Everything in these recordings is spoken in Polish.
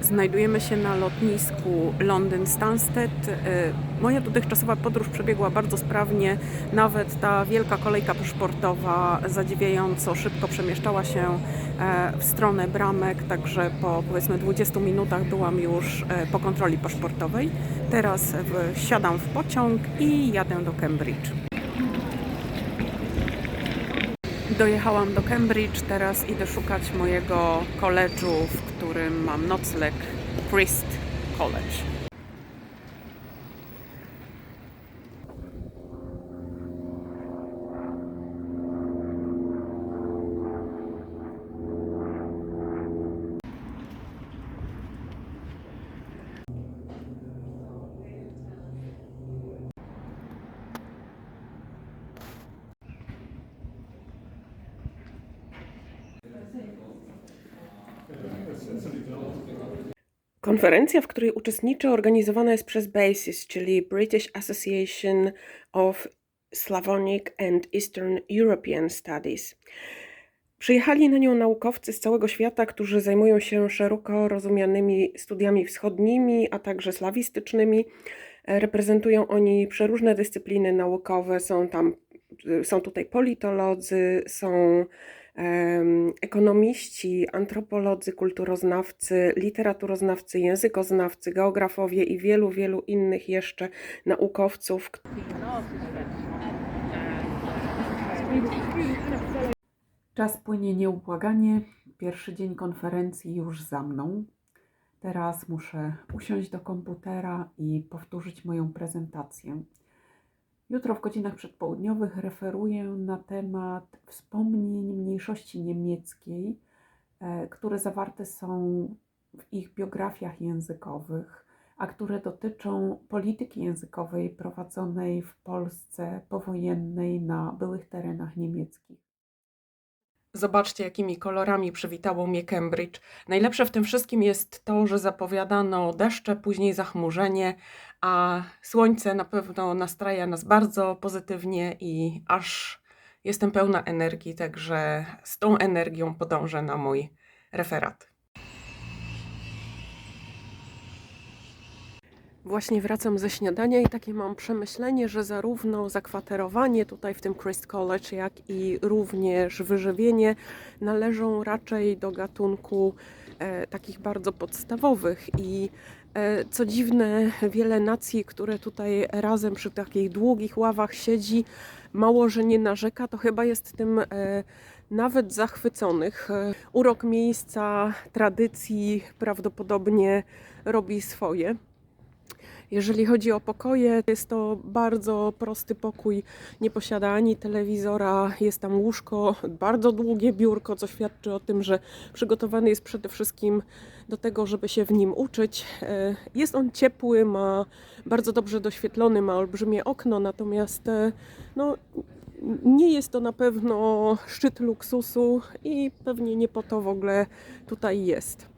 Znajdujemy się na lotnisku London Stansted. Moja dotychczasowa podróż przebiegła bardzo sprawnie. Nawet ta wielka kolejka paszportowa zadziwiająco szybko przemieszczała się w stronę bramek, także po powiedzmy 20 minutach byłam już po kontroli paszportowej. Teraz wsiadam w pociąg i jadę do Cambridge. Dojechałam do Cambridge, teraz idę szukać mojego college'u, w którym mam nocleg, Christ College. Konferencja, w której uczestniczę, organizowana jest przez BASIS, czyli British Association of Slavonic and Eastern European Studies. Przyjechali na nią naukowcy z całego świata, którzy zajmują się szeroko rozumianymi studiami wschodnimi, a także slawistycznymi. Reprezentują oni przeróżne dyscypliny naukowe, są tutaj politolodzy, są ekonomiści, antropolodzy, kulturoznawcy, literaturoznawcy, językoznawcy, geografowie i wielu, wielu innych jeszcze naukowców. Czas płynie nieubłaganie. Pierwszy dzień konferencji już za mną. Teraz muszę usiąść do komputera i powtórzyć moją prezentację. Jutro w godzinach przedpołudniowych referuję na temat wspomnień mniejszości niemieckiej, które zawarte są w ich biografiach językowych, a które dotyczą polityki językowej prowadzonej w Polsce powojennej na byłych terenach niemieckich. Zobaczcie, jakimi kolorami przywitało mnie Cambridge. Najlepsze w tym wszystkim jest to, że zapowiadano deszcze, później zachmurzenie, a słońce na pewno nastraja nas bardzo pozytywnie i aż jestem pełna energii, także z tą energią podążę na mój referat. Właśnie wracam ze śniadania i takie mam przemyślenie, że zarówno zakwaterowanie tutaj w tym Christ College, jak i również wyżywienie należą raczej do gatunku takich bardzo podstawowych i co dziwne, wiele nacji, które tutaj razem przy takich długich ławach siedzi, mało że nie narzeka, to chyba jest tym nawet zachwyconych. Urok miejsca, tradycji prawdopodobnie robi swoje. Jeżeli chodzi o pokoje, jest to bardzo prosty pokój, nie posiada ani telewizora, jest tam łóżko, bardzo długie biurko, co świadczy o tym, że przygotowany jest przede wszystkim do tego, żeby się w nim uczyć. Jest on ciepły, ma bardzo dobrze doświetlony, ma olbrzymie okno, natomiast no, nie jest to na pewno szczyt luksusu i pewnie nie po to w ogóle tutaj jest.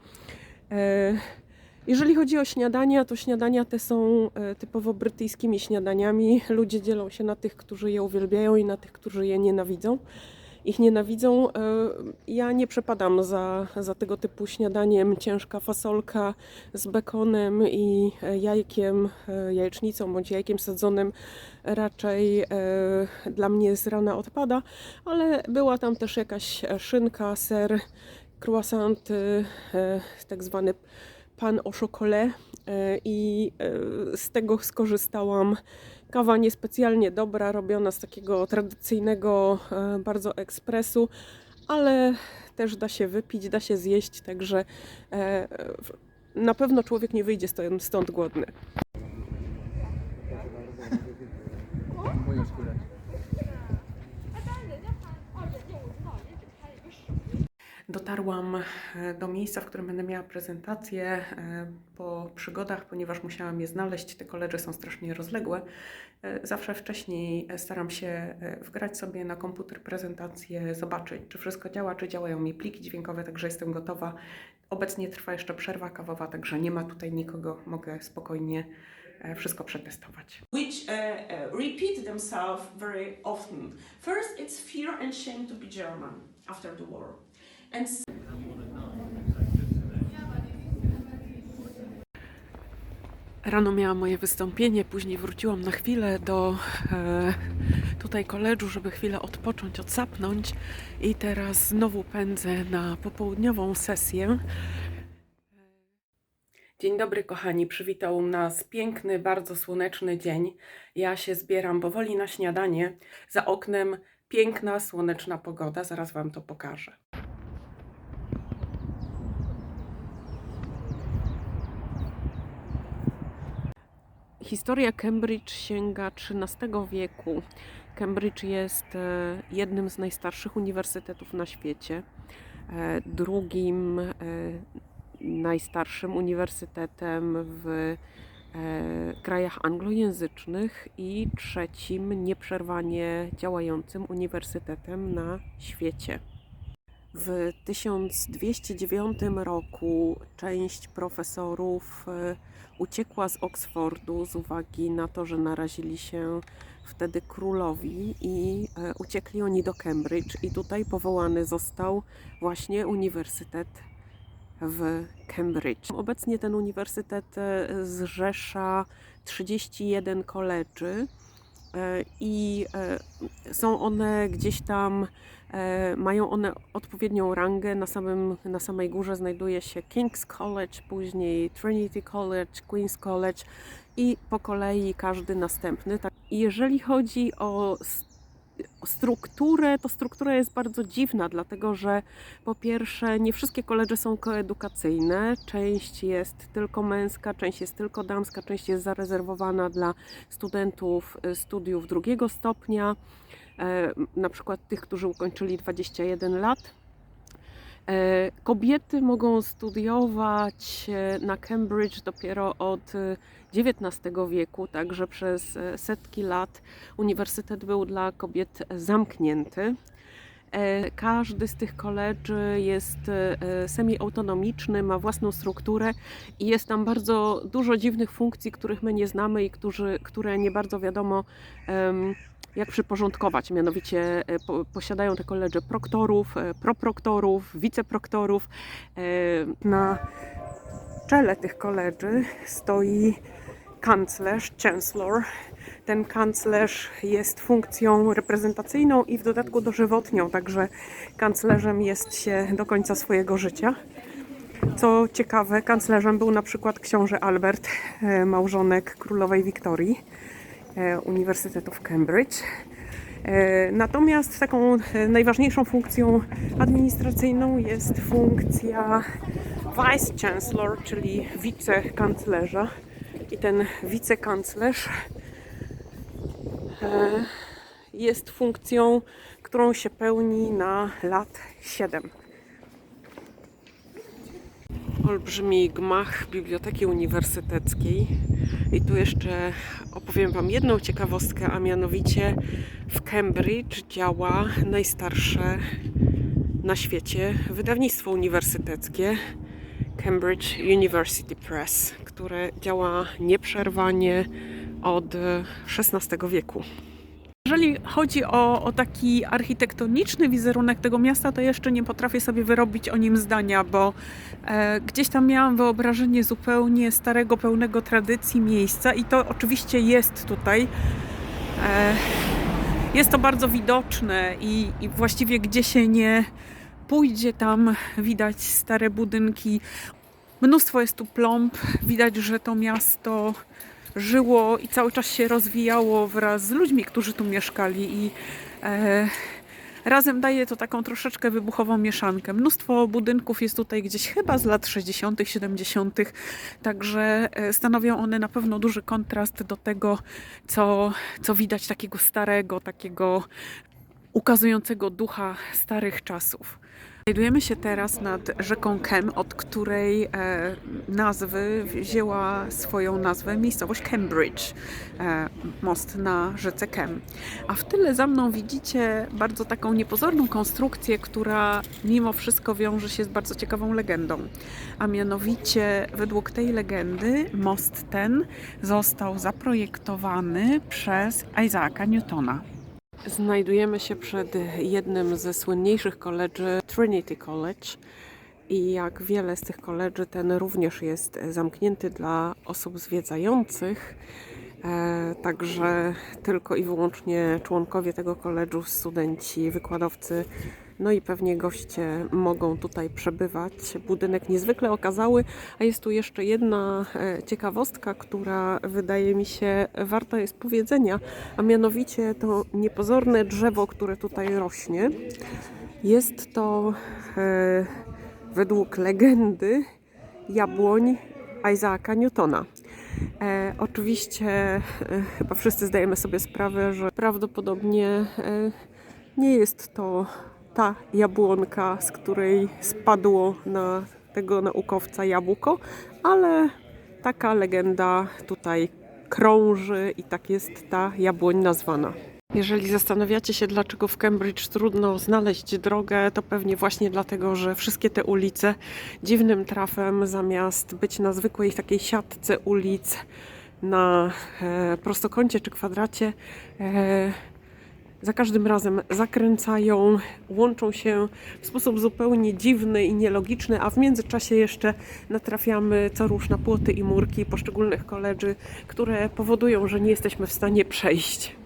Jeżeli chodzi o śniadania, to śniadania te są typowo brytyjskimi śniadaniami. Ludzie dzielą się na tych, którzy je uwielbiają i na tych, którzy je nienawidzą. Ich nienawidzą. Ja nie przepadam za tego typu śniadaniem. Ciężka fasolka z bekonem i jajkiem, jajecznicą bądź jajkiem sadzonym raczej dla mnie z rana odpada, ale była tam też jakaś szynka, ser, croissanty, tak zwany pan au chocolat i z tego skorzystałam. Kawa niespecjalnie dobra, robiona z takiego tradycyjnego bardzo ekspresu, ale też da się wypić, da się zjeść, także na pewno człowiek nie wyjdzie stąd głodny. Dotarłam do miejsca, w którym będę miała prezentację po przygodach, ponieważ musiałam je znaleźć. Te koledże są strasznie rozległe. Zawsze wcześniej staram się wgrać sobie na komputer prezentację, zobaczyć, czy wszystko działa, czy działają mi pliki dźwiękowe, także jestem gotowa. Obecnie trwa jeszcze przerwa kawowa, także nie ma tutaj nikogo, mogę spokojnie wszystko przetestować. Which repeat themselves very often. First, it's fear and shame to be German after the war. And Rano miałam moje wystąpienie, później wróciłam na chwilę do tutaj koledżu, żeby chwilę odpocząć, odsapnąć i teraz znowu pędzę na popołudniową sesję. Dzień dobry kochani, przywitał nas piękny, bardzo słoneczny dzień. Ja się zbieram powoli na śniadanie. Za oknem piękna, słoneczna pogoda, zaraz Wam to pokażę. Historia Cambridge sięga XIII wieku. Cambridge jest jednym z najstarszych uniwersytetów na świecie, drugim najstarszym uniwersytetem w krajach anglojęzycznych i trzecim nieprzerwanie działającym uniwersytetem na świecie. W 1209 roku część profesorów uciekła z Oksfordu z uwagi na to, że narazili się wtedy królowi i uciekli oni do Cambridge i tutaj powołany został właśnie Uniwersytet w Cambridge. Obecnie ten uniwersytet zrzesza 31 college'y i są one gdzieś tam, mają one odpowiednią rangę. Na samej górze znajduje się King's College, później Trinity College, Queen's College i po kolei każdy następny. I jeżeli chodzi o strukturę, to struktura jest bardzo dziwna, dlatego że po pierwsze nie wszystkie koledże są koedukacyjne, część jest tylko męska, część jest tylko damska, część jest zarezerwowana dla studentów studiów drugiego stopnia, na przykład tych, którzy ukończyli 21 lat. Kobiety mogą studiować na Cambridge dopiero od XIX wieku, także przez setki lat uniwersytet był dla kobiet zamknięty. Każdy z tych college'y jest semi-autonomiczny, ma własną strukturę i jest tam bardzo dużo dziwnych funkcji, których my nie znamy i które nie bardzo wiadomo jak przyporządkować. Mianowicie posiadają te koledże proktorów, proproktorów, wiceproktorów. Na czele tych koledży stoi kanclerz, chancellor. Ten kanclerz jest funkcją reprezentacyjną i w dodatku dożywotnią, także kanclerzem jest się do końca swojego życia. Co ciekawe, kanclerzem był na przykład książę Albert, małżonek królowej Wiktorii, Uniwersytetu w Cambridge. Natomiast taką najważniejszą funkcją administracyjną jest funkcja Vice Chancellor, czyli wicekanclerza. I ten wicekanclerz jest funkcją, którą się pełni na lat 7. Olbrzymi gmach Biblioteki Uniwersyteckiej. I tu jeszcze opowiem Wam jedną ciekawostkę, a mianowicie w Cambridge działa najstarsze na świecie wydawnictwo uniwersyteckie Cambridge University Press, które działa nieprzerwanie od XVI wieku. Jeżeli chodzi o taki architektoniczny wizerunek tego miasta, to jeszcze nie potrafię sobie wyrobić o nim zdania, bo gdzieś tam miałam wyobrażenie zupełnie starego, pełnego tradycji miejsca i to oczywiście jest tutaj. Jest to bardzo widoczne i właściwie gdzie się nie pójdzie, tam widać stare budynki. Mnóstwo jest tu plomb, widać, że to miasto żyło i cały czas się rozwijało wraz z ludźmi, którzy tu mieszkali i razem daje to taką troszeczkę wybuchową mieszankę. Mnóstwo budynków jest tutaj gdzieś chyba z lat 60., 70., także stanowią one na pewno duży kontrast do tego, co widać takiego starego, takiego ukazującego ducha starych czasów. Znajdujemy się teraz nad rzeką Kem, od której nazwy wzięła swoją nazwę miejscowość Cambridge, most na rzece Kem. A w tyle za mną widzicie bardzo taką niepozorną konstrukcję, która mimo wszystko wiąże się z bardzo ciekawą legendą. A mianowicie według tej legendy most ten został zaprojektowany przez Isaaca Newtona. Znajdujemy się przed jednym ze słynniejszych college'y, Trinity College. i jak wiele z tych college'y, ten również jest zamknięty dla osób zwiedzających. Także tylko i wyłącznie członkowie tego college'u, studenci, wykładowcy, no i pewnie goście mogą tutaj przebywać. Budynek niezwykle okazały, a jest tu jeszcze jedna ciekawostka, która wydaje mi się warta jest powiedzenia, a mianowicie to niepozorne drzewo, które tutaj rośnie. Jest to według legendy jabłoń Isaaca Newtona. Oczywiście chyba wszyscy zdajemy sobie sprawę, że prawdopodobnie nie jest to ta jabłonka, z której spadło na tego naukowca jabłko, ale taka legenda tutaj krąży i tak jest ta jabłoń nazwana. Jeżeli zastanawiacie się, dlaczego w Cambridge trudno znaleźć drogę, to pewnie właśnie dlatego, że wszystkie te ulice dziwnym trafem, zamiast być na zwykłej takiej siatce ulic na prostokącie czy kwadracie, za każdym razem zakręcają, łączą się w sposób zupełnie dziwny i nielogiczny, a w międzyczasie jeszcze natrafiamy co rusz na płoty i murki poszczególnych college'y, które powodują, że nie jesteśmy w stanie przejść.